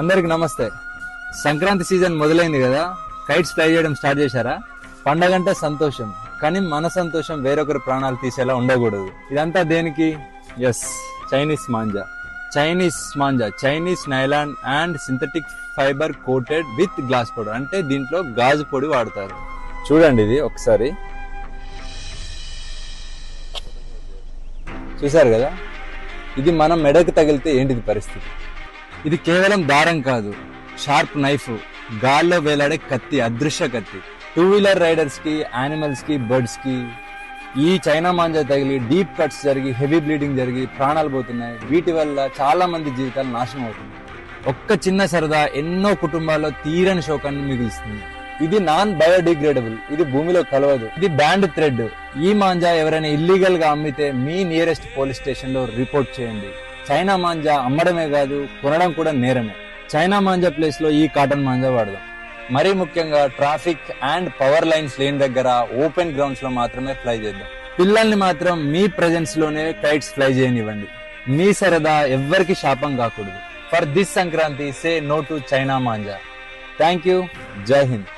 అందరికి నమస్తే. సంక్రాంతి సీజన్ మొదలైంది కదా, కైట్స్ ఫ్లై చేయడం స్టార్ట్ చేశారా? పండగంటే సంతోషం, కానీ మన సంతోషం వేరొకరి ప్రాణాలు తీసేలా ఉండకూడదు. ఇదంతా దేనికి? Yes, Chinese manja. Chinese nylon and synthetic fibre coated with glass powder. అంటే దీంట్లో గాజు పొడి వాడతారు. చూడండి, ఇది ఒకసారి చూసారు కదా, ఇది మనం మెడకు తగిలితే ఏంటిది పరిస్థితి? ఇది కేవలం దారం కాదు, షార్ప్ నైఫ్, గాల్లో వేలాడే కత్తి, అదృశ్య కత్తి. 2-వీలర్ రైడర్స్ కి, యానిమల్స్ కి, బర్డ్స్ కి ఈ చైనా మాంజా తగిలి డీప్ కట్స్ జరిగి హెవీ బ్లీడింగ్ జరిగి ప్రాణాలు పోతున్నాయి. వీటి వల్ల చాలా మంది జీవితాలు నాశనం అవుతున్నాయి. ఒక్క చిన్న సరదా ఎన్నో కుటుంబాల్లో తీరని శోకాన్ని మిగులుస్తుంది. ఇది నాన్ బయోడిగ్రేడబుల్, ఇది భూమిలో కలవదు, ఇది బ్యాండ్ థ్రెడ్. ఈ మాంజా ఎవరైనా ఇల్లీగల్ గా అమ్మితే మీ నియరెస్ట్ పోలీస్ స్టేషన్ లో రిపోర్ట్ చేయండి. చైనా మాంజా అమ్మడమే కాదు, కొనడం కూడా నేరమే. చైనా మాంజా ప్లేస్ లో ఈ కాటన్ మాంజా వాడదాం. మరీ ముఖ్యంగా ట్రాఫిక్ అండ్ పవర్ లైన్స్ లేని దగ్గర ఓపెన్ గ్రౌండ్స్ లో మాత్రమే ఫ్లై చేద్దాం. పిల్లల్ని మాత్రం మీ ప్రెజెన్స్ లోనే కైట్స్ ఫ్లై చేయనివ్వండి. మీ సరదా ఎవ్వరికి శాపం కాకూడదు. For this Sankranti, say no to China manja. Thank you. జై హింద్.